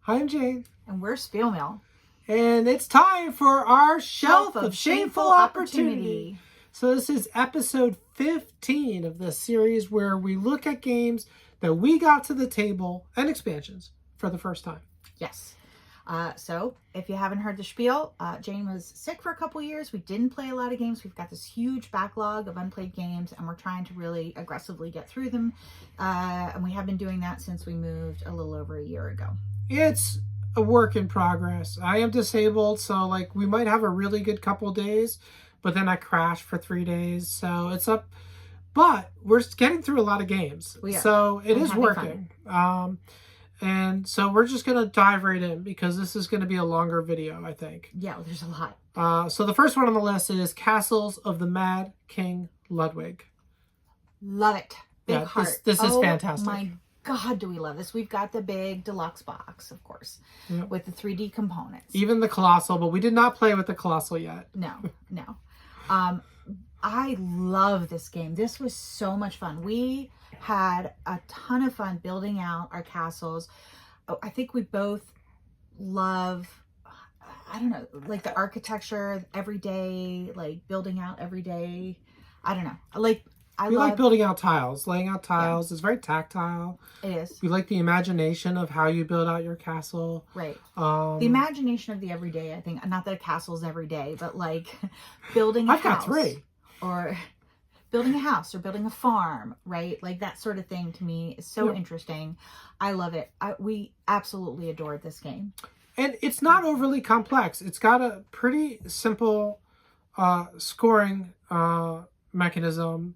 Hi, I'm Jane. And we're SpielMill. And it's time for our Shelf of Shameful Opportunity. So this is episode 15 of this series where we look at games that we got to the table and expansions for the first time. Yes. So if you haven't heard the spiel, Jane was sick for a couple years. We didn't play a lot of games. We've got this huge backlog of unplayed games, and we're trying to really aggressively get through them. And we have been doing that since we moved a little over a year ago. It's a work in progress. I am disabled, so like we might have a really good couple days, but then I crash for 3 days. So it's up, but we're getting through a lot of games. We are. So it is working. And so we're just going to dive right in because this is going to be a longer video, I think. Yeah, there's a lot. So the first one on the list is Castles of the Mad King Ludwig. Love it. Big heart. This is fantastic. My God, do we love this. We've got the big deluxe box, of course, with the 3D components. Even the Colossal, but we did not play with the Colossal yet. No. I love this game. This was so much fun. We had a ton of fun building out our castles. I think we both love, I don't know, like the architecture every day, like building out every day. I don't know. We like building out tiles, laying out tiles. Yeah. It's very tactile. It is. We like the imagination of how you build out your castle. Right. The imagination of the everyday, I think. Not that a castle's every day, but like building a house. I've got 3. Or building a house or building a farm, right? Like that sort of thing to me is so interesting. I love it. We absolutely adored this game. And it's not overly complex. It's got a pretty simple scoring mechanism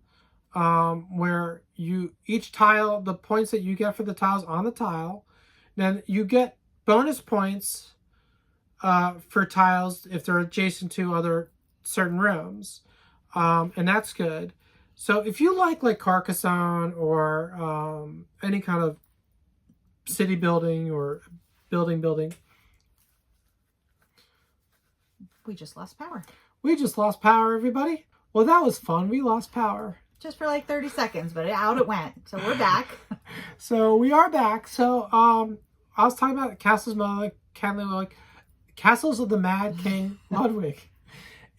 where each tile, the points that you get for the tiles on the tile, then you get bonus points for tiles if they're adjacent to other certain rooms. And that's good. So if you like Carcassonne or any kind of city building or building. We just lost power. We just lost power, everybody. Well, that was fun. We lost power. Just for like 30 seconds, but out it went. So we're back. So we are back. So I was talking about Castles of the Mad King Ludwig.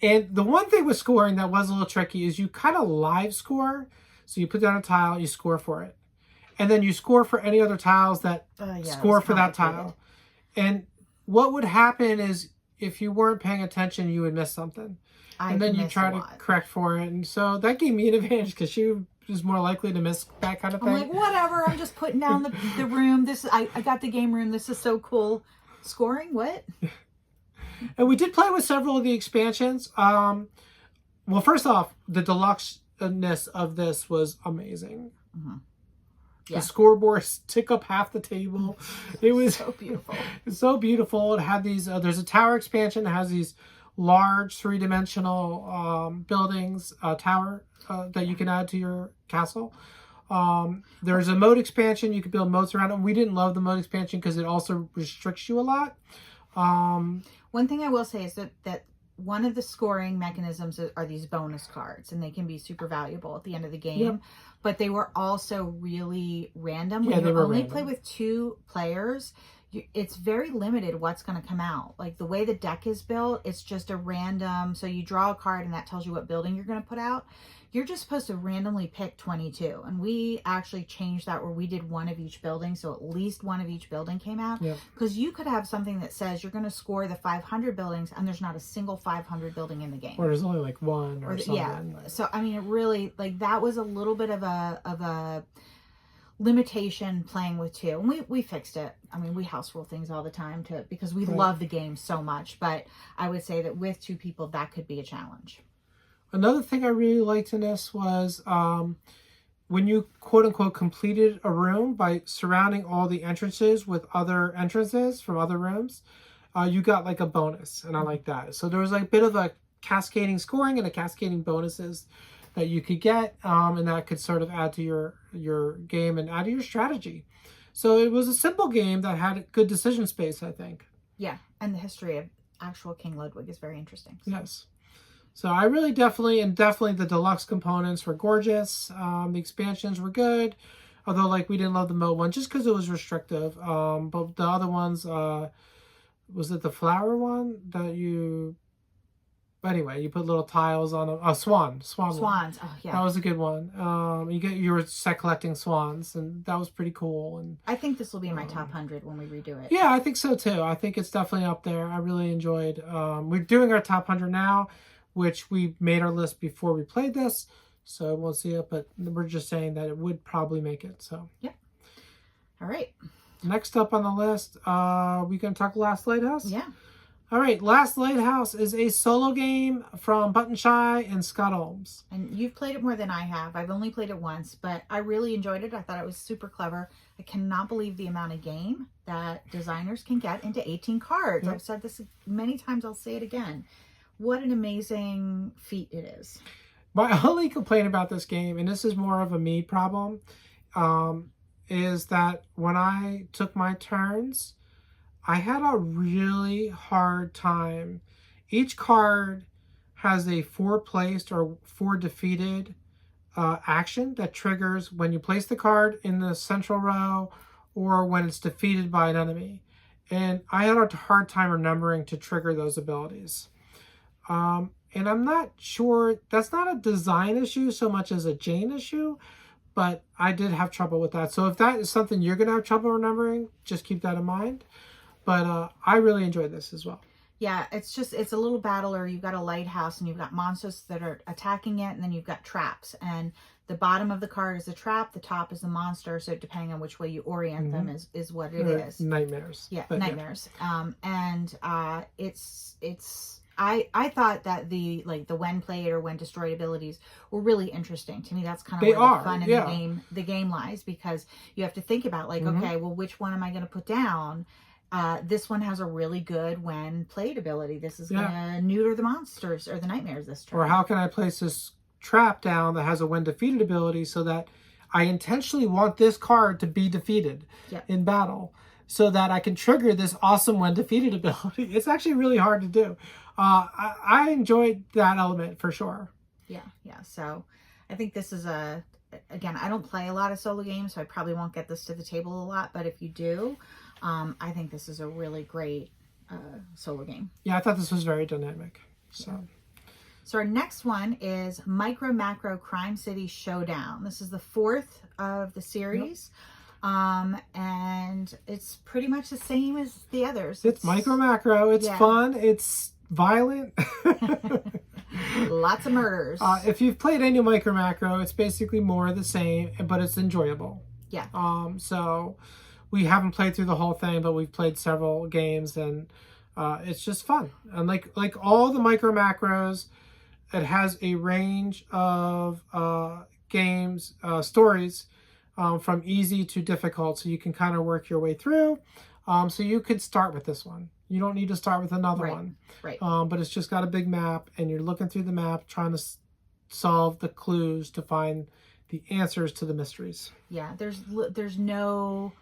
And the one thing with scoring that was a little tricky is you kind of live score. So you put down a tile, you score for it. And then you score for any other tiles that score for that tile. And what would happen is if you weren't paying attention, you would miss something. And then you try to correct for it. And so that gave me an advantage because she was more likely to miss that kind of thing. I'm like, whatever. I'm just putting down the room. I got the game room. This is so cool. Scoring? What? And we did play with several of the expansions. Well, first off, the deluxe-ness of this was amazing. Mm-hmm. Yeah. The scoreboards took up half the table. It was so beautiful. It's so beautiful. It had these. There's a tower expansion that has these large 3-dimensional buildings, tower that you can add to your castle. There's a mode expansion. You can build moats around it. We didn't love the mode expansion because it also restricts you a lot. One thing I will say is that one of the scoring mechanisms are these bonus cards, and they can be super valuable at the end of the game. Yep. But they were also really random. Yeah, when they you were only random. Play with 2 players, it's very limited what's going to come out. Like the way the deck is built, it's just a random. So you draw a card, and that tells you what building you're going to put out. You're just supposed to randomly pick 22. And we actually changed that where we did 1 of each building. So at least 1 of each building came out. Because you could have something that says you're going to score the 500 buildings and there's not a single 500 building in the game. Or there's only like 1 or something. Yeah. So, I mean, it really, that was a little bit of a limitation playing with 2. And we fixed it. I mean, we house rule things all the time because we love the game so much. But I would say that with 2 people, that could be a challenge. Another thing I really liked in this was when you quote-unquote completed a room by surrounding all the entrances with other entrances from other rooms, you got like a bonus, and I like that. So there was like a bit of a cascading scoring and a cascading bonuses that you could get, and that could sort of add to your game and add to your strategy. So it was a simple game that had good decision space, I think. Yeah, and the history of actual King Ludwig is very interesting. So. Yes. So I really definitely the deluxe components were gorgeous. The expansions were good. Although, like, we didn't love the Mo one just because it was restrictive. But the other ones, was it the flower one that you... Anyway, you put little tiles on a swan one. Swans. Oh yeah. That was a good one. You were set collecting swans, and that was pretty cool. And I think this will be in my top 100 when we redo it. yeah, I think so too. I think it's definitely up there. I really enjoyed. We're doing our top 100 now, which we made our list before we played this, so we'll see it. But we're just saying that it would probably make it. So yep. All right. Next up on the list, we gonna talk Last Lighthouse. Yeah. All right, Last Lighthouse is a solo game from Button Shy and Scott Holmes. And you've played it more than I have. I've only played it once, but I really enjoyed it. I thought it was super clever. I cannot believe the amount of game that designers can get into 18 cards. Yep. I've said this many times. I'll say it again. What an amazing feat it is. My only complaint about this game, and this is more of a me problem, is that when I took my turns, I had a really hard time. Each card has a 4 placed or 4 defeated action that triggers when you place the card in the central row or when it's defeated by an enemy. And I had a hard time remembering to trigger those abilities. And I'm not sure, that's not a design issue so much as a Jane issue, but I did have trouble with that. So if that is something you're going to have trouble remembering, just keep that in mind. But I really enjoyed this as well. Yeah, it's a little battler. You've got a lighthouse and you've got monsters that are attacking it, and then you've got traps. And the bottom of the card is a trap, the top is the monster. So depending on which way you orient them is what it is. Nightmares. Yeah, but nightmares. Yeah. I thought that the when played or when destroyed abilities were really interesting. To me, that's kind of where the fun in the game lies, because you have to think about okay, well, which one am I going to put down? This one has a really good when played ability. This is going to neuter the monsters or the nightmares this turn. Or how can I place this trap down that has a when defeated ability so that I intentionally want this card to be defeated in battle so that I can trigger this awesome when defeated ability. It's actually really hard to do. I enjoyed that element for sure. Yeah. So I think this is again, I don't play a lot of solo games, so I probably won't get this to the table a lot. But if you do, I think this is a really great solo game. Yeah, I thought this was very dynamic. So our next one is Micromacro Crime City Showdown. This is the 4th of the series. And it's pretty much the same as the others. It's Micromacro. It's fun. It's violent. Lots of murders. If you've played any Micromacro, it's basically more of the same, but it's enjoyable. Yeah. So we haven't played through the whole thing, but we've played several games, and it's just fun. And like all the Micromacros, it has a range of games, stories, from easy to difficult, so you can kind of work your way through. So you could start with this one. You don't need to start with another one. Right. But it's just got a big map, and you're looking through the map, trying to solve the clues to find the answers to the mysteries. Yeah, there's no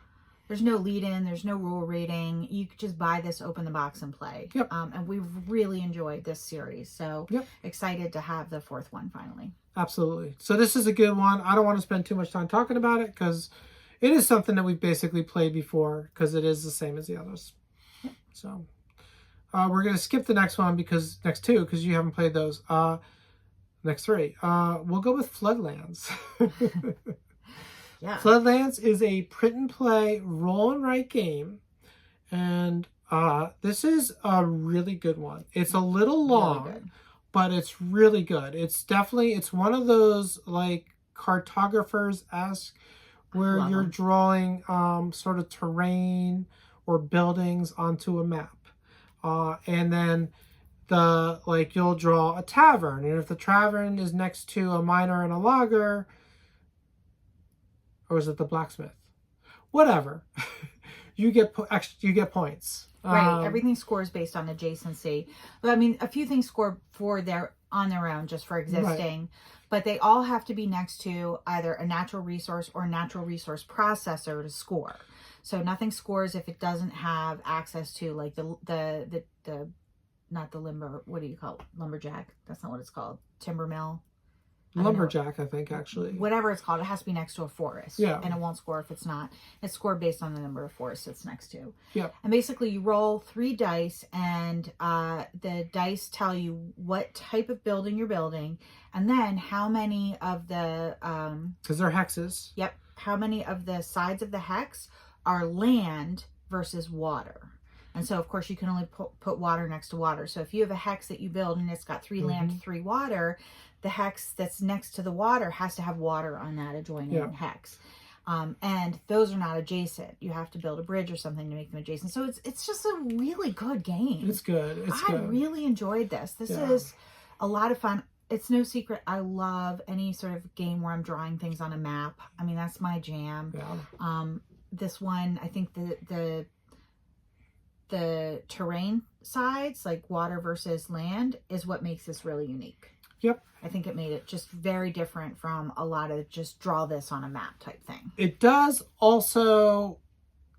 lead-in, there's no rule reading. You could just buy this, open the box, and play. Yep. And we've really enjoyed this series. So excited to have the 4th one finally. Absolutely. So this is a good one. I don't want to spend too much time talking about it because it is something that we've basically played before, because it is the same as the others. Yep. So we're going to skip the next one next 2 because you haven't played those. Next 3. We'll go with Floodlands. Yeah. Floodlands is a print and play roll and write game, and this is a really good one. It's a little long, but it's really good. It's one of those like cartographers-esque where you're drawing sort of terrain or buildings onto a map, and then you'll draw a tavern, and if the tavern is next to a miner and a logger, or is it the blacksmith? Whatever. you get points. Right. Everything scores based on adjacency. But I mean, a few things score on their own just for existing, but they all have to be next to either a natural resource or natural resource processor to score. So nothing scores if it doesn't have access to like the not the lumber. What do you call it? Lumberjack? That's not what it's called. Timber mill. Lumberjack, I think, actually. Whatever it's called, it has to be next to a forest. Yeah. And it won't score if it's not. It's scored based on the number of forests it's next to. Yeah. And basically you roll 3 dice, and the dice tell you what type of building you're building, and then how many of the... because they're hexes. Yep. How many of the sides of the hex are land versus water. And so, of course, you can only put water next to water. So if you have a hex that you build and it's got 3 land, 3 water, the hex that's next to the water has to have water on that adjoining hex. And those are not adjacent. You have to build a bridge or something to make them adjacent. So it's just a really good game. It's good. I really enjoyed this. This is a lot of fun. It's no secret, I love any sort of game where I'm drawing things on a map. I mean, that's my jam. Yeah. This one, I think the terrain sides, like water versus land, is what makes this really unique. Yep. I think it made it just very different from a lot of just draw this on a map type thing. It does also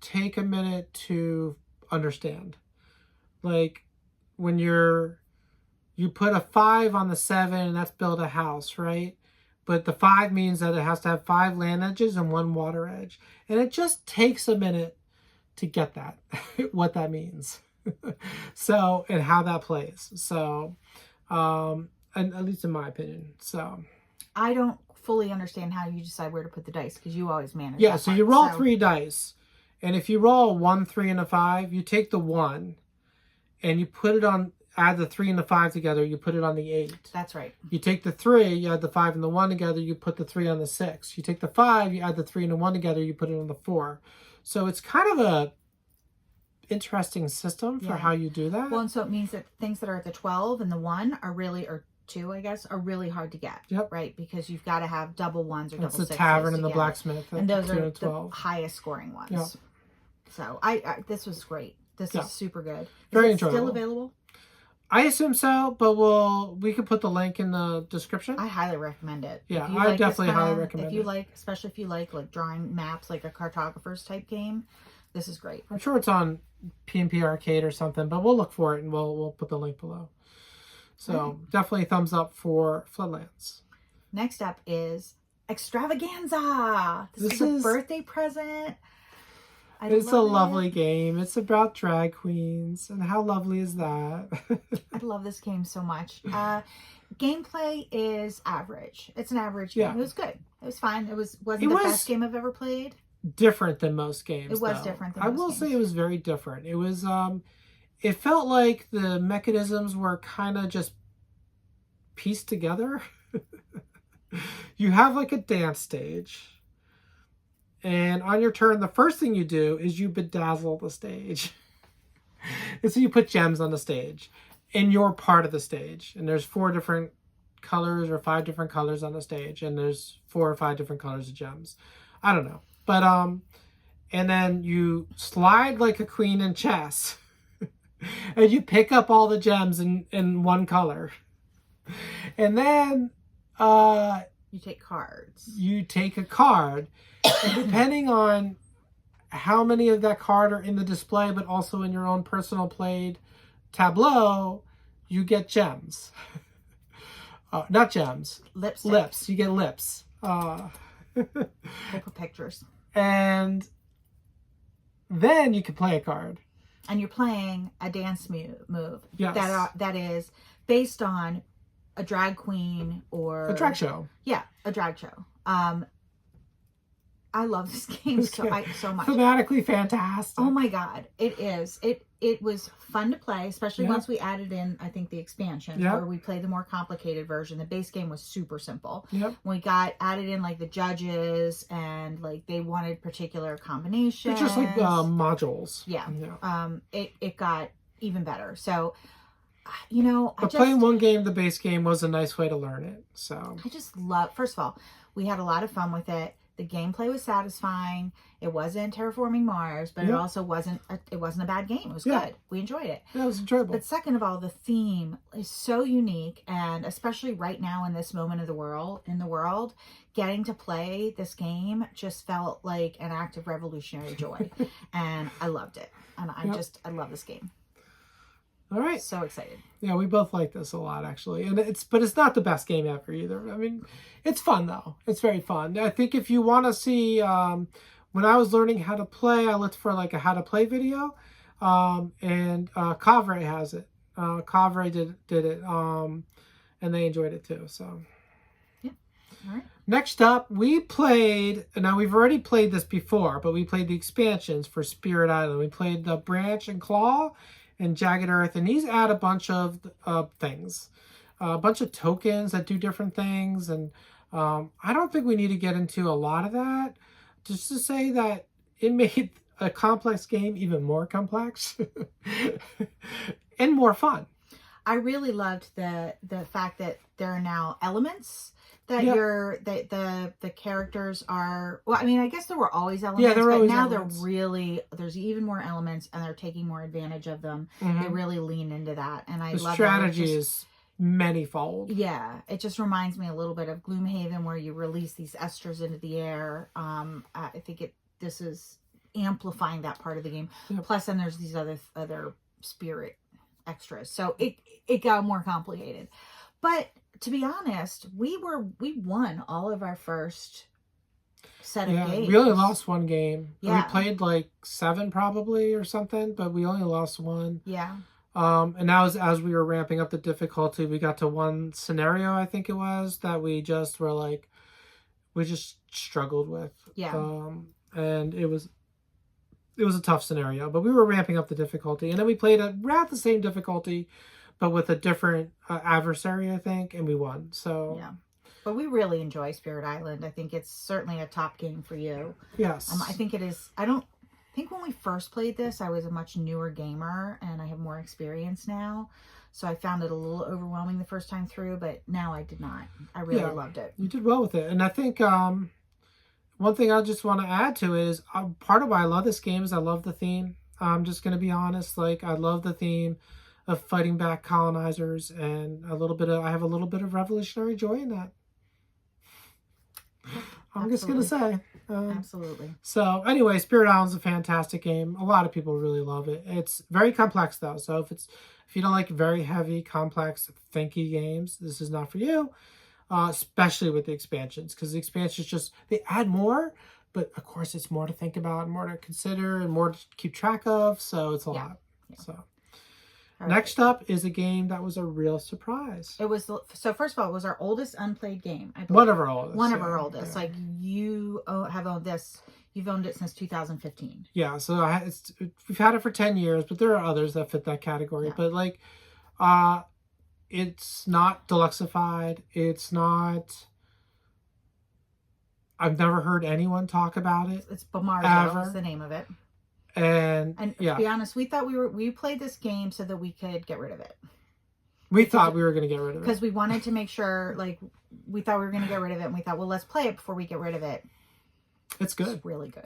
take a minute to understand. Like when you put a 5 on the 7 and that's build a house, right? But the 5 means that it has to have 5 land edges and 1 water edge. And it just takes a minute to get that, what that means. So, and how that plays. So, and at least in my opinion. So, I don't fully understand how you decide where to put the dice, because you always manage. Yeah, so you roll 3 dice. And if you roll a 1, 3, and a 5, you take the 1 and you put it on, add the 3 and the 5 together, you put it on the 8. That's right. You take the 3, you add the 5 and the 1 together, you put the 3 on the 6. You take the 5, you add the 3 and the 1 together, you put it on the 4. So it's kind of a interesting system for how you do that. Well, and so it means that things that are at the 12 and the 1 are really, or 2, I guess, are really hard to get. Yep. Right? Because you've got to have double 1s or double 6s. It's the tavern and the blacksmith. And those are the highest scoring ones. Yep. So I this was great. This is super good. Very enjoyable. Still available? I assume so, but we could put the link in the description. I highly recommend it. Yeah, I definitely highly recommend it. If you like, especially if you like drawing maps, like a cartographer's type game, this is great. I'm sure it's on P&P Arcade or something, but we'll look for it and we'll put the link below. So definitely thumbs up for Floodlands. Next up is Extravaganza. This is a birthday present. It's a lovely game. It's about drag queens. And how lovely is that? I love this game so much. Gameplay is average. It's an average game. It was good. It was fine. It wasn't the best game I've ever played. Different than most games. It was different than most games. I will say it was very different. It was it felt like the mechanisms were kind of just pieced together. You have like a dance stage. And on your turn, the first thing you do is you bedazzle the stage. And so you put gems on the stage in your part of the stage. And there's 4 different colors or 5 different colors on the stage. And there's 4 or 5 different colors of gems. I don't know. But, and then you slide like a queen in chess. And you pick up all the gems in one color. And then, you take cards. You take a card. And depending on how many of that card are in the display, but also in your own personal played tableau, you get gems. Not gems. Lipstick. Lips. You get lips. We'll put pictures. And then you can play a card. And you're playing a dance move. Yes. That is based on a drag queen or... A drag show. Yeah, a drag show. I love this game so much. Thematically fantastic. Oh my god, it is. It was fun to play, especially once we added in, I think, the expansion where we played the more complicated version. The base game was super simple. Yep. We got added in like the judges and like they wanted particular combinations. It's just like modules. Yeah. It got even better. So, you know, playing one game, the base game, was a nice way to learn it. So I just love. First of all, we had a lot of fun with it. The gameplay was satisfying. It wasn't Terraforming Mars, but it also wasn't a bad game. It was good. We enjoyed it. Yeah, it was enjoyable. But second of all, the theme is so unique, and especially right now in this moment of the world, getting to play this game just felt like an act of revolutionary joy. And I loved it. And I love this game. All right. So excited. Yeah, we both like this a lot, actually. And but it's not the best game ever either. I mean, it's fun, though. It's very fun. I think if you want to see, when I was learning how to play, I looked for like a how to play video. And Kavre has it. Kavre did it. And they enjoyed it too. So, yeah. All right. Next up, we played, now we've already played this before, but we played the expansions for Spirit Island. We played the Branch and Claw and Jagged Earth, and these add a bunch of things, a bunch of tokens that do different things, and I don't think we need to get into a lot of that. Just to say that it made a complex game even more complex and more fun. I really loved the fact that there are now elements that the characters are. Well, I mean, I guess there were always elements, yeah, but always now elements. there's even more elements, and they're taking more advantage of them. They really lean into that, and I love the strategy is manyfold. Yeah, it just reminds me a little bit of Gloomhaven, where you release these esters into the air. I think this is amplifying that part of the game. Yep. Plus, then there's these other spirit extras, so it got more complicated. But to be honest, we won all of our first set of games. We only lost one game. Yeah. We played like 7 probably or something, but we only lost one. Yeah. And that was as we were ramping up the difficulty. We got to one scenario, I think it was, that we just struggled with. Yeah. And it was a tough scenario, but we were ramping up the difficulty, and then we played around the same difficulty, but with a different adversary, I think, and we won. So yeah, but we really enjoy Spirit Island. I think it's certainly a top game for you. Yes, I think it is. I don't think when we first played this, I was a much newer gamer, and I have more experience now, so I found it a little overwhelming the first time through. But now I did not. I really loved it. You did well with it, and I think one thing I just want to add to it is part of why I love this game is I love the theme. I'm just going to be honest. Like, I love the theme of fighting back colonizers, and I have a little bit of revolutionary joy in that. I'm just going to say. Absolutely. So anyway, Spirit Island's a fantastic game. A lot of people really love it. It's very complex though. So if you don't like very heavy, complex, thinky games, this is not for you. Especially with the expansions, because the expansions they add more, but of course it's more to think about, more to consider, and more to keep track of. So it's a lot. Yeah. So next up is a game that was a real surprise. It was first of all, it was our oldest unplayed game. I believe. One of our oldest. One of our oldest. Yeah. Like you have owned this. You've owned it since 2015. Yeah. So we've had it for 10 years, but there are others that fit that category. Yeah. But like, it's not deluxeified. It's not. I've never heard anyone talk about it. It's Bomarzo is the name of it. And to be honest, we thought we played this game so that we could get rid of it. We thought we were going to get rid of it. Because we wanted to make sure, like, we thought we were going to get rid of it, and we thought, well, let's play it before we get rid of it. It's good. It's really good.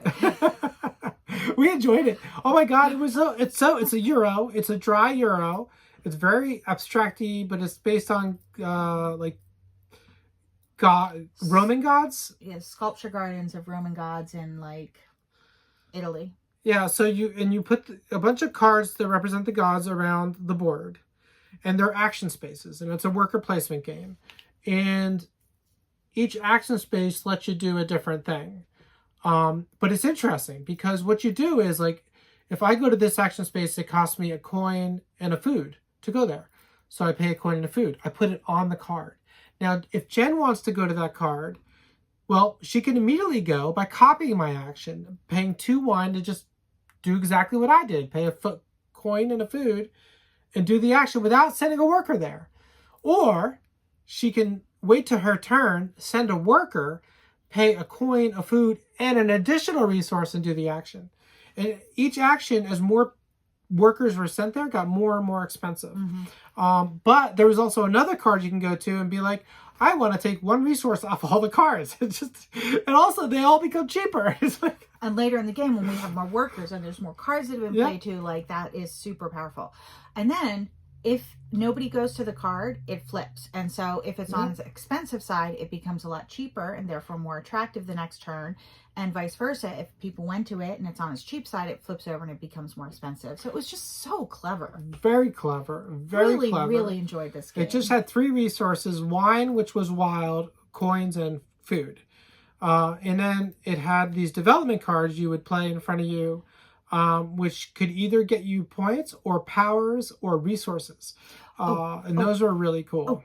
We enjoyed it. Oh my God. It's a Euro. It's a dry Euro. It's very abstract-y, but it's based on, Roman gods. Yeah, sculpture gardens of Roman gods in, like, Italy. Yeah, so you put a bunch of cards that represent the gods around the board, and they're action spaces, and it's a worker placement game. And each action space lets you do a different thing. But it's interesting because what you do is, like, if I go to this action space, it costs me a coin and a food to go there. So I pay a coin and a food. I put it on the card. Now, if Jen wants to go to that card, well, she can immediately go by copying my action, paying 2 wine to just do exactly what I did, pay a coin and a food, and do the action without sending a worker there. Or she can wait to her turn, send a worker, pay a coin, a food, and an additional resource and do the action. And each action, as more workers were sent there, got more and more expensive. Mm-hmm. But there was also another card you can go to and be like, I want to take 1 resource off all the cards. And also they all become cheaper. It's like, and later in the game, when we have more workers and there's more cards that have been played too, like, that is super powerful. And then if nobody goes to the card, it flips. And so if it's on Yeah. the expensive side, it becomes a lot cheaper and therefore more attractive the next turn. And vice versa. If people went to it and it's on its cheap side, it flips over and it becomes more expensive. So it was just so clever. Very clever. Very really, clever. really enjoyed this game. It just had 3 resources: wine, which was wild, coins, and food. And then it had these development cards you would play in front of you, which could either get you points or powers or resources. And those were really cool.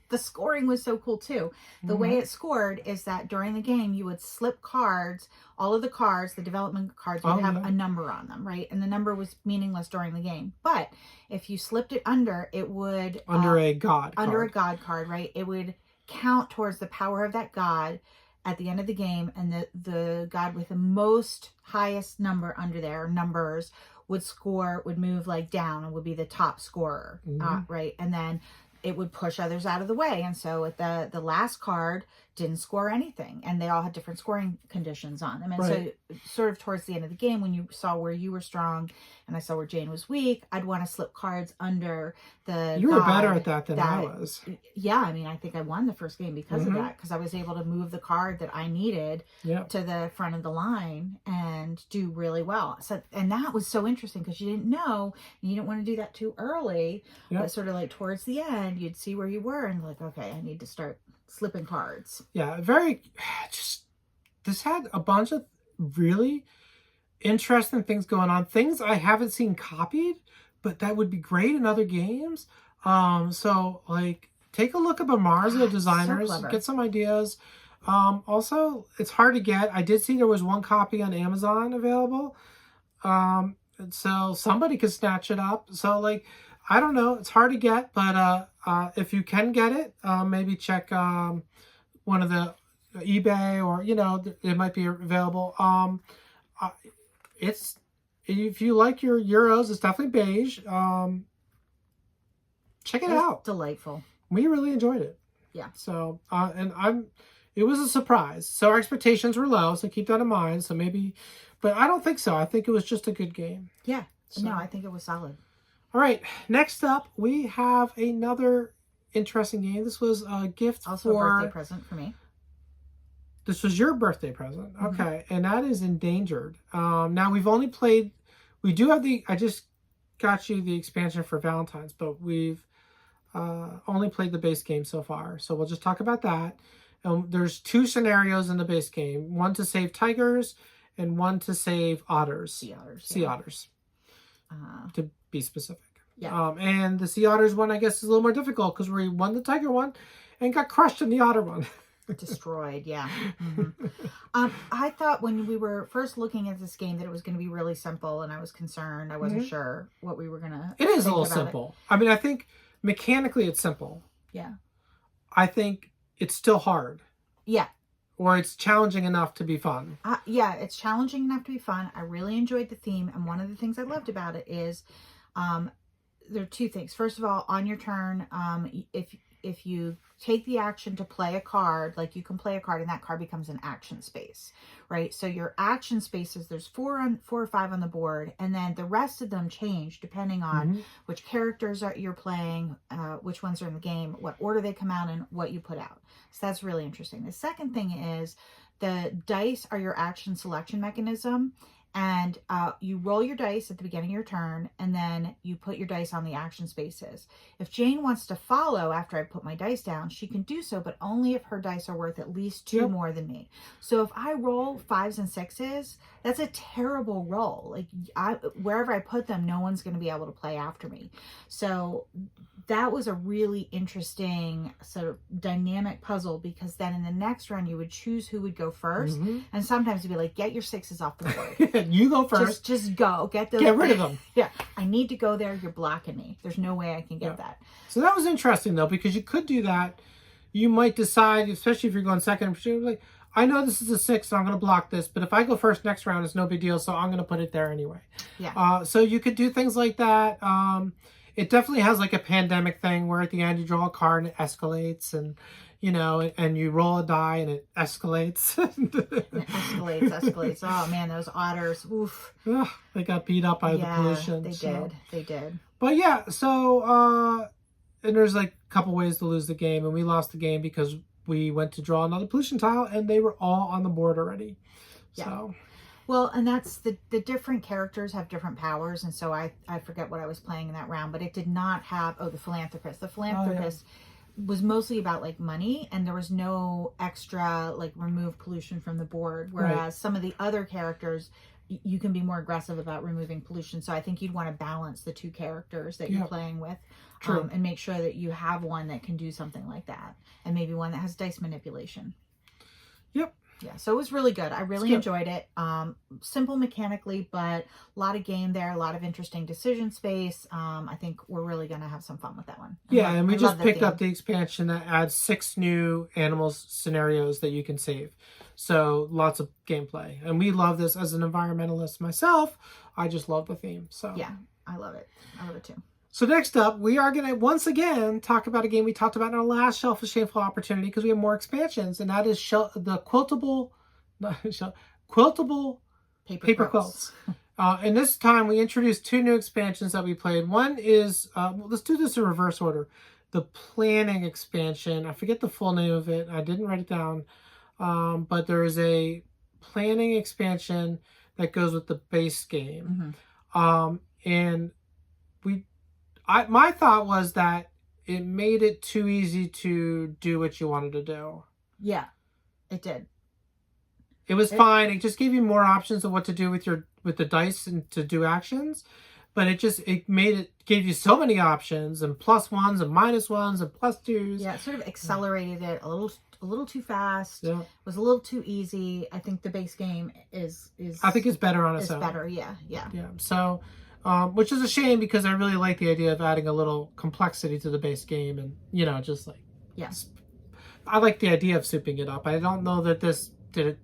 The scoring was so cool too. The way it scored is that during the game, you would slip cards. All of the cards, the development cards, would have a number on them, right? And the number was meaningless during the game. But if you slipped it under, it would... Under a god card. Under a god card, right? It would count towards the power of that god at the end of the game. And the god with the most highest number under there, numbers, would move like down and would be the top scorer, right? And then it would push others out of the way. And so at the last card didn't score anything, and they all had different scoring conditions on them. And so sort of towards the end of the game, when you saw where you were strong and I saw where Jane was weak, I'd want to slip cards under the You were better at that than I was. Yeah, I mean, I think I won the first game because of that, because I was able to move the card that I needed to the front of the line and do really well. So, and that was so interesting because you didn't know, and you didn't want to do that too early, but sort of like towards the end, you'd see where you were and like, okay, I need to start slipping cards. Yeah, this had a bunch of really interesting things going on. Things I haven't seen copied, but that would be great in other games. So like take a look at Bomarzo designers, get some ideas. Also, it's hard to get. I did see there was 1 copy on Amazon available. So somebody could snatch it up. So like, I don't know, it's hard to get, but if you can get it, maybe check one of the eBay, or it might be available. It's, if you like your Euros, it's definitely beige. Check it out. Delightful. We really enjoyed it. Yeah. So it was a surprise. So our expectations were low, so keep that in mind. So maybe, but I don't think so. I think it was just a good game. Yeah. So. No, I think it was solid. All right, next up, we have another interesting game. This was a gift also a birthday present for me. This was your birthday present. Okay, and that is Endangered. Now, we've only played... We do have I just got you the expansion for Valentine's, but we've only played the base game so far. So we'll just talk about that. There's 2 scenarios in the base game. One to save tigers and one to save otters. Sea otters. Sea otters. To be specific. Yeah. And the sea otters one, I guess, is a little more difficult because we won the tiger one and got crushed in the otter one. Destroyed, yeah. I thought when we were first looking at this game that it was going to be really simple, and I was concerned. I wasn't sure what we were going to It is a little simple. I mean, I think mechanically it's simple. Yeah. I think it's still hard. Yeah. Or it's challenging enough to be fun. Yeah, it's challenging enough to be fun. I really enjoyed the theme, and one of the things I loved about it is there are 2 things. First of all, on your turn, if you take the action to play a card, like you can play a card and that card becomes an action space, right? So your action spaces, there's 4 or 5 on the board, and then the rest of them change depending on which characters you're playing, which ones are in the game, what order they come out in, what you put out. So that's really interesting. The second thing is the dice are your action selection mechanism. And you roll your dice at the beginning of your turn, and then you put your dice on the action spaces. If Jane wants to follow after I put my dice down, she can do so, but only if her dice are worth at least 2 more than me. So if I roll 5s and 6s, that's a terrible roll. Like wherever I put them, no one's going to be able to play after me. So that was a really interesting sort of dynamic puzzle, because then in the next round you would choose who would go first, and sometimes you'd be like, get your 6s off the board. You go first. Just go. Get rid of them. Yeah. I need to go there. You're blocking me. There's no way I can get that. So that was interesting, though, because you could do that. You might decide, especially if you're going second, like, I know this is a 6, so I'm going to block this, but if I go first next round, it's no big deal, so I'm going to put it there anyway. Yeah. So you could do things like that. It definitely has like a pandemic thing where at the end you draw a card and it escalates, and you know, and you roll a die and it escalates. And it escalates. Oh man, those otters. Oof. Ugh, they got beat up by the pollution. They did. But yeah, so and there's like a couple ways to lose the game, and we lost the game because we went to draw another pollution tile and they were all on the board already. Yeah. So well, and that's the different characters have different powers, and so I forget what I was playing in that round, but it did not have the philanthropist. The philanthropist was mostly about like money, and there was no extra like remove pollution from the board, whereas some of the other characters you can be more aggressive about removing pollution. So I think you'd want to balance the two characters that you're playing with, and make sure that you have one that can do something like that, and maybe one that has dice manipulation. Yep. Yeah, so it was really good. I really enjoyed it. Simple mechanically, but a lot of game there, a lot of interesting decision space. I think we're really going to have some fun with that one. And we just picked up the expansion that adds 6 new animals scenarios that you can save. So lots of gameplay. And we love this as an environmentalist myself. I just love the theme. So yeah, I love it. I love it too. So next up, we are going to once again talk about a game we talked about in our last Shelf of Shameful opportunity because we have more expansions, and that is the Quiltable paper quilts. And this time we introduced 2 new expansions that we played. One is, let's do this in reverse order. The planning expansion. I forget the full name of it. I didn't write it down. But there is a planning expansion that goes with the base game. And my thought was that it made it too easy to do what you wanted to do. Yeah, it did. It was fine. It just gave you more options of what to do with the dice and to do actions. But it gave you so many options, and +1s and -1s and +2s. Yeah, it sort of accelerated it a little too fast. Yeah. It was a little too easy. I think the base game is I think it's better on its own. It's better, yeah. So which is a shame because I really like the idea of adding a little complexity to the base game, and just like I like the idea of souping it up. I don't know that this did it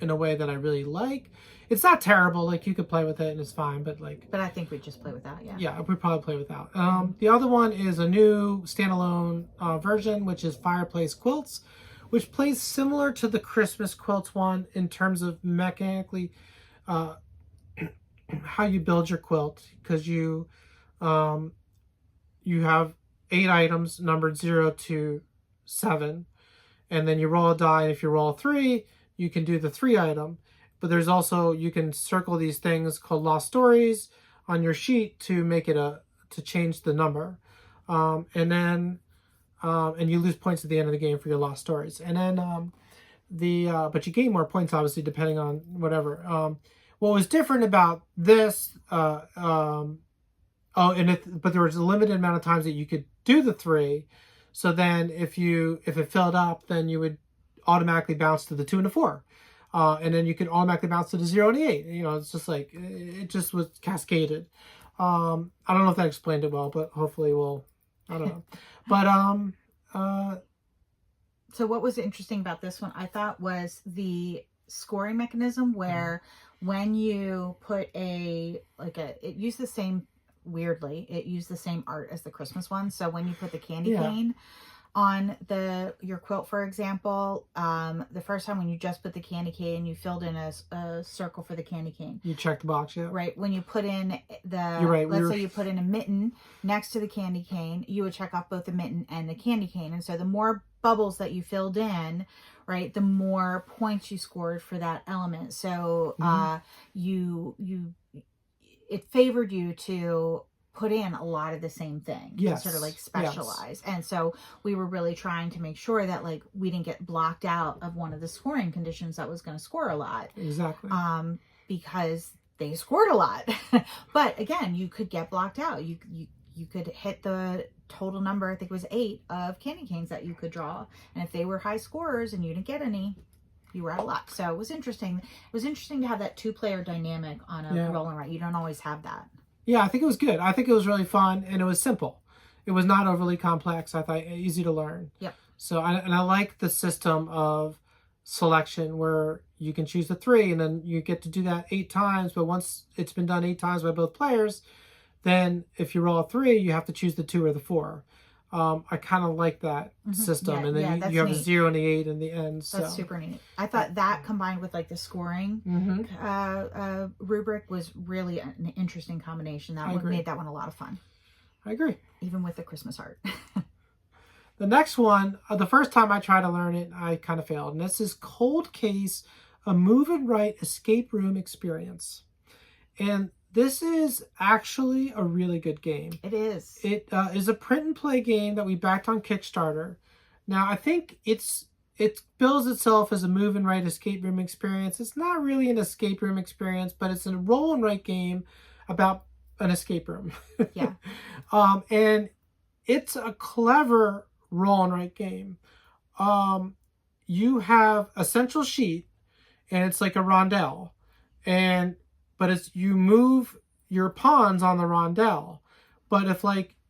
in a way that I really like. It's not terrible. Like, you could play with it and it's fine, but I think we'd just play without. Yeah, we'd probably play without. The other one is a new standalone version, which is Fireplace Quilts, which plays similar to the Christmas Quilts one in terms of mechanically how you build your quilt, because you have 8 items numbered 0 to 7, and then you roll a die, and if you roll 3, you can do the 3 item. But there's also, you can circle these things called lost stories on your sheet to make it to change the number, and you lose points at the end of the game for your lost stories. And then but you gain more points obviously depending on whatever. What was different about this, but there was a limited amount of times that you could do the 3. So then if it filled up, then you would automatically bounce to the 2 and the 4. And then you could automatically bounce to the 0 and the 8. It's just like, it just was cascaded. I don't know if that explained it well, but hopefully I don't know. But, so what was interesting about this one, I thought, was the scoring mechanism where when you put it used the same, weirdly, it used the same art as the Christmas one. So when you put the candy cane on your quilt, for example, the first time when you just put the candy cane, you filled in a circle for the candy cane. You checked the box, right? When you put in let's say you put in a mitten next to the candy cane, you would check off both the mitten and the candy cane. And so the more bubbles that you filled in, right, the more points you scored for that element. So it favored you to put in a lot of the same thing, sort of like specialize. And so we were really trying to make sure that we didn't get blocked out of one of the scoring conditions that was going to score a lot. Exactly. Because they scored a lot. But again, you could get blocked out. You could hit the total number, I think it was 8 of candy canes that you could draw. And if they were high scorers and you didn't get any, you were out of luck. So it was interesting. It was interesting to have that 2-player dynamic on a roll and write. You don't always have that. Yeah, I think it was good. I think it was really fun, and it was simple. It was not overly complex. I thought easy to learn. Yep. So, I like the system of selection where you can choose the 3, and then you get to do that 8 times. But once it's been done 8 times by both players, then if you roll a 3, you have to choose the 2 or the 4. I kind of like that system. Yeah, and then yeah, you have that's a neat. 0 and the 8 in the end. So. That's super neat. I thought that combined with like the scoring rubric was really an interesting combination. That one made that one a lot of fun. I agree. Even with the Christmas art. The next one, the first time I tried to learn it, I kind of failed. And this is Cold Case, a move and write escape room experience. And this is actually a really good game. It is. It is a print and play game that we backed on Kickstarter. Now, I think it bills itself as a move and write escape room experience. It's not really an escape room experience, but it's a roll and write game about an escape room. Yeah. And it's a clever roll and write game. You have a central sheet, and it's like a rondelle, but it's you move your pawns on the rondelle. But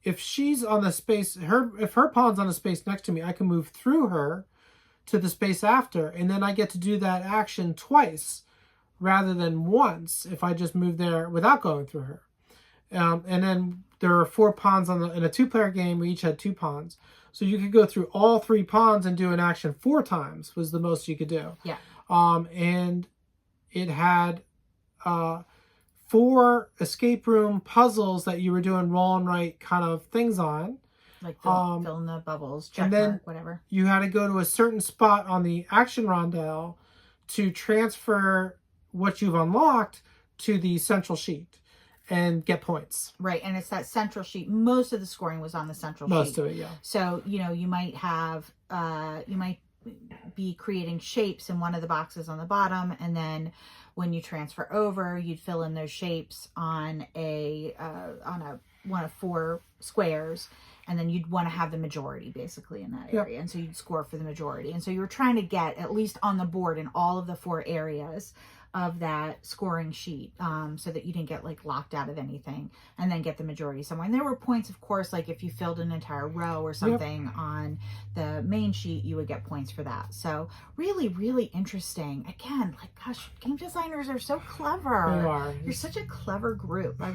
if she's on the space, if her pawn's on the space next to me, I can move through her to the space after, and then I get to do that action twice rather than once if I just move there without going through her. And then there are 4 pawns in a 2-player game. We each had 2 pawns, so you could go through all 3 pawns and do an action 4 times was the most you could do. Yeah. And it had 4 escape room puzzles that you were doing roll and write kind of things on. Like fill in the bubbles, check and then mark, whatever. You had to go to a certain spot on the action rondelle to transfer what you've unlocked to the central sheet and get points. Right, and it's that central sheet. Most of the scoring was on the central sheet. Most of it, yeah. So, you might have, you might be creating shapes in one of the boxes on the bottom, and then when you transfer over, you'd fill in those shapes on one of 4 squares, and then you'd want to have the majority basically in that area. Yep. And so you'd score for the majority. And so you were trying to get at least on the board in all of the 4 areas of that scoring sheet, so that you didn't get like locked out of anything, and then get the majority somewhere. And there were points, of course, like if you filled an entire row or something on the main sheet, you would get points for that. So really, really interesting. Again, like, gosh, game designers are so clever. They are. You're such a clever group. I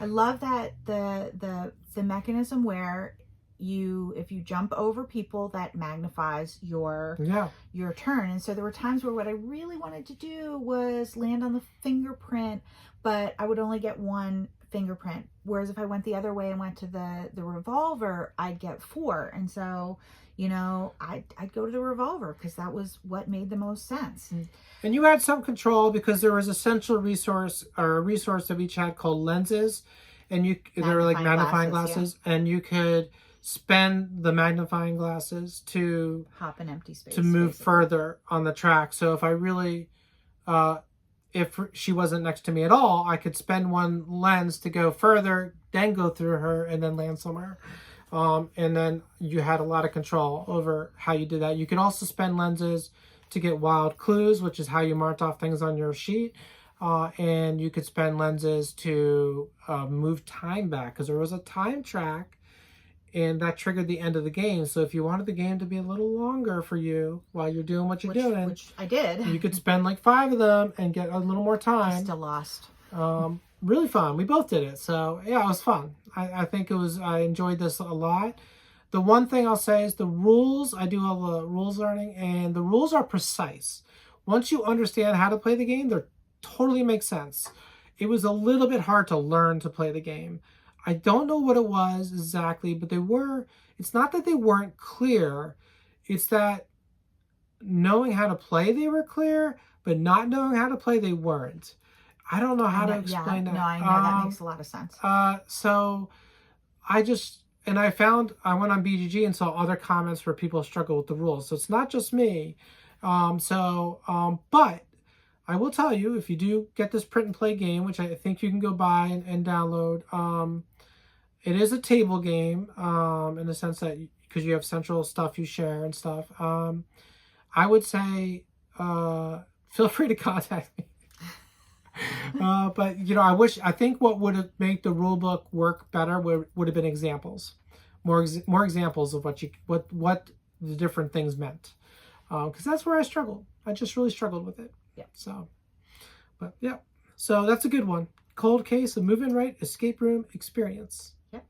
love that the mechanism where if you jump over people, that magnifies your turn. And so there were times where what I really wanted to do was land on the fingerprint, but I would only get 1 fingerprint, whereas if I went the other way and went to the revolver, I'd get 4. And so I'd go to the revolver because that was what made the most sense. And you had some control because there was a central resource, or a resource that we each had called lenses, and they were like magnifying glasses, and you could spend the magnifying glasses to hop an empty space to move further on the track. So if I really if she wasn't next to me at all, I could spend 1 lens to go further, then go through her, and then land somewhere. And then you had a lot of control over how you did that. You could also spend lenses to get wild clues, which is how you marked off things on your sheet. And you could spend lenses to move time back, because there was a time track, and that triggered the end of the game. So if you wanted the game to be a little longer for you while you're doing what you're doing, which I did, you could spend like 5 of them and get a little more time. I still lost. Really fun. We both did it. So yeah, it was fun. I think I enjoyed this a lot. The one thing I'll say is the rules. I do all the rules learning, and the rules are precise. Once you understand how to play the game, they totally make sense. It was a little bit hard to learn to play the game. I don't know what it was exactly, but it's not that they weren't clear. It's that knowing how to play, they were clear, but not knowing how to play, they weren't. I don't know how to explain that. No, I know that makes a lot of sense. So I went on BGG and saw other comments where people struggle with the rules. So it's not just me. But I will tell you, if you do get this print and play game, which I think you can go buy and download, it is a table game in the sense that because you have central stuff you share and stuff. I would say feel free to contact me. But I think what would have made the rule book work better would have been examples, more examples of what the different things meant, because that's where I struggled. I just really struggled with it. Yeah. So that's a good one. Cold Case, a move and write escape room experience. Yep.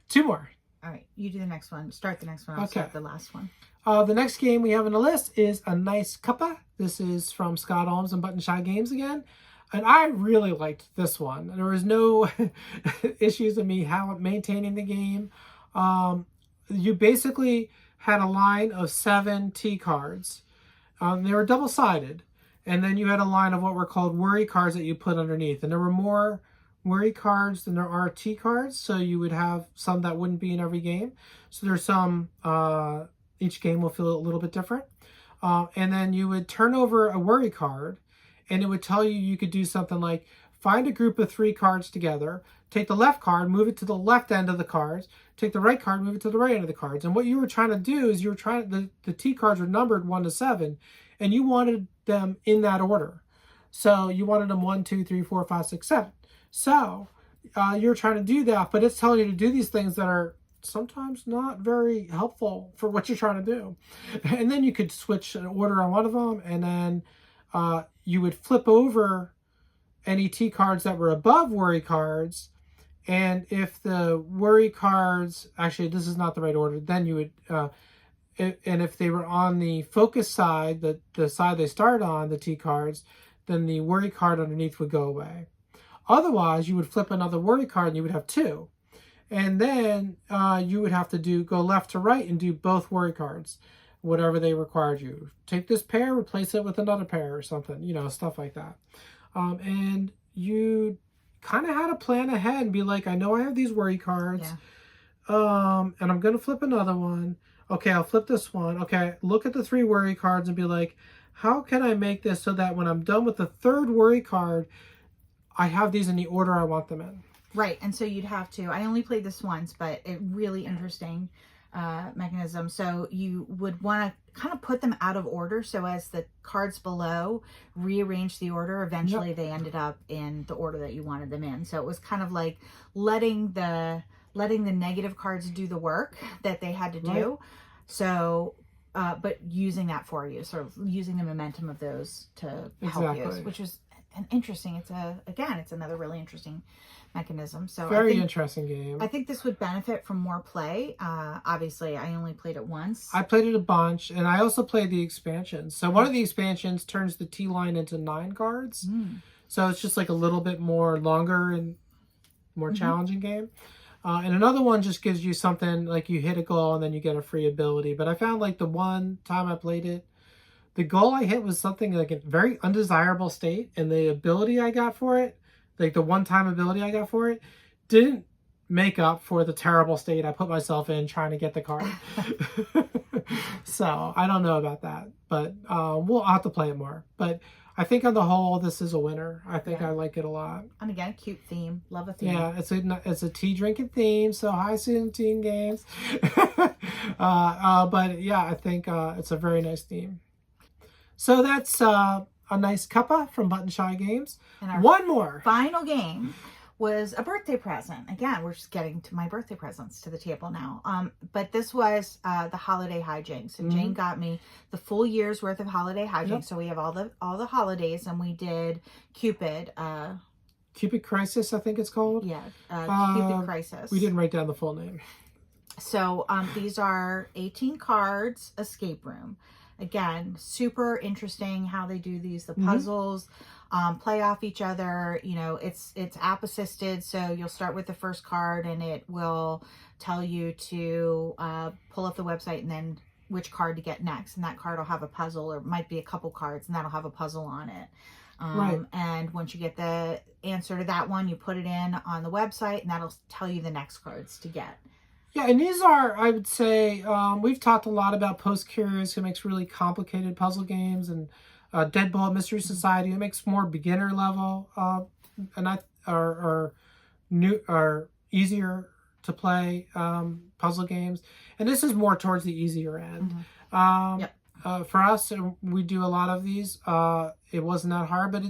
Two more. All right, you do the next one. Start the next one. I'll start the last one. The next game we have on the list is a Nice Cuppa. This is from Scott Holmes and Button Shy Games again. And I really liked this one. There was no issues with me maintaining the game. You basically had a line of 7 T cards. They were double-sided. And then you had a line of what were called worry cards that you put underneath. And there were more worry cards than there are T cards. So you would have some that wouldn't be in every game. So there's some, each game will feel a little bit different. And then you would turn over a worry card, and it would tell you you could do something like find a group of 3 cards together, take the left card, move it to the left end of the cards, take the right card, move it to the right end of the cards. And what you were trying to do is the T cards were numbered 1 to 7, and you wanted them in that order. So you wanted them 1, 2, 3, 4, 5, 6, 7. So you're trying to do that, but it's telling you to do these things that are sometimes not very helpful for what you're trying to do. And then you could switch an order on one of them, and then you would flip over any T cards that were above worry cards. And if the worry cards, actually this is not the right order, then you would, and if they were on the focus side, the side they start on, the T cards, then the worry card underneath would go away. Otherwise, you would flip another worry card and you would have 2. And then you would have to go left to right and do both worry cards, whatever they required you. Take this pair, replace it with another pair or something, stuff like that. And you kind of had to plan ahead and be like, I know I have these worry cards, and I'm going to flip another one. Okay, I'll flip this one. Okay, look at the 3 worry cards and be like, how can I make this so that when I'm done with the 3rd worry card, I have these in the order I want them in. Right, and so you'd have to, I only played this once, but it really interesting mechanism. So you would want to kind of put them out of order, so as the cards below rearrange the order, eventually they ended up in the order that you wanted them in. So it was kind of like letting the negative cards do the work that they had to do. Right. So, but using that for you, sort of using the momentum of those to help you, which was an interesting, it's another really interesting mechanism. So very interesting game. I think this would benefit from more play. Obviously, I only played it once. I played it a bunch, and I also played the expansions. So one of the expansions turns the T line into 9 cards. So it's just like a little bit more longer and more challenging game. And another one just gives you something like you hit a goal and then you get a free ability. But I found like the one time I played it, the goal I hit was something like a very undesirable state, and the ability I got for it, like the one-time ability I got for it, didn't make up for the terrible state I put myself in trying to get the card. So I don't know about that, but I'll have to play it more. But I think on the whole, this is a winner. I think I like it a lot. And again, cute theme. Love a theme. Yeah, it's a tea drinking theme, so high season teen games. But yeah, I think it's a very nice theme. So that's a Nice Cuppa from Button Shy Games. And one more. Final game was a birthday present. Again, we're just getting to my birthday presents to the table now. But this was the holiday hijinks. So Jane got me the full year's worth of holiday hijinks. Yep. So we have all the holidays, and we did Cupid. Cupid Crisis, I think it's called. Yeah, Cupid Crisis. We didn't write down the full name. So these are 18 cards, escape room. Again, super interesting how they do these, the puzzles, play off each other. It's app assisted. So you'll start with the first card and it will tell you to pull up the website and then which card to get next. And that card will have a puzzle, or might be a couple cards, and that'll have a puzzle on it. Right. And once you get the answer to that one, you put it in on the website and that'll tell you the next cards to get. Yeah, and these are, I would say, we've talked a lot about Post Curious, who makes really complicated puzzle games, and Deadbolt Mystery Society, who makes more beginner level, and are easier to play puzzle games. And this is more towards the easier end. For us, we do a lot of these. It wasn't that hard, but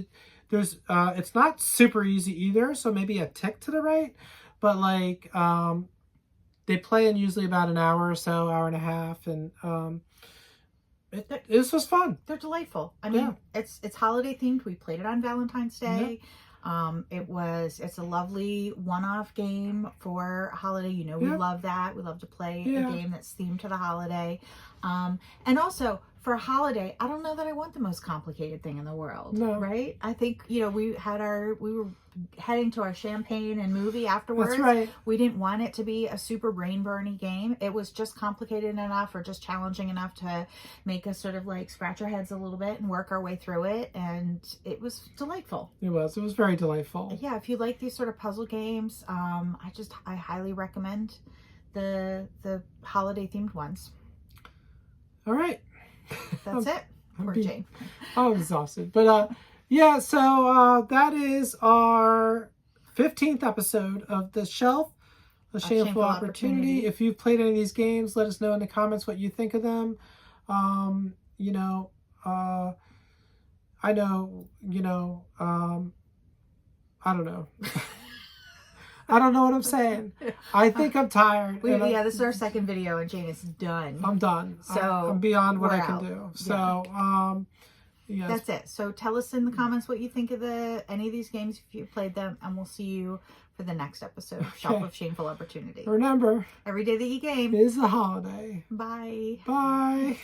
it's not super easy either. So maybe a tick to the right, but like. They play in usually about an hour or so, hour and a half, and this was fun. They're delightful. I mean, it's holiday themed. We played it on Valentine's Day. It's a lovely one-off game for holiday. You know, we love that. We love to play a game that's themed to the holiday. And also for a holiday, I don't know that I want the most complicated thing in the world. No. Right? I think, you know, we were heading to our champagne and movie afterwards. That's right. We didn't want it to be a super brain burny game. It was just complicated enough or just challenging enough to make us sort of like scratch our heads a little bit and work our way through it. And it was delightful. It was very delightful. Yeah, if you like these sort of puzzle games, I highly recommend the holiday themed ones. All right. That's it. Poor Jane. I'm exhausted. But yeah, so that is our 15th episode of The Shelf, A Shameful Opportunity. If you've played any of these games, let us know in the comments what you think of them. You know, I know, you know, I don't know. I don't know what I'm saying. I think I'm tired. This is our second video and Jane is done. I'm done. So I'm beyond what I can do. So, yes. That's it. So tell us in the comments what you think of any of these games if you played them, and we'll see you for the next episode of Shelf of Shameful Opportunity. Remember, every day that you game is a holiday. Bye. Bye.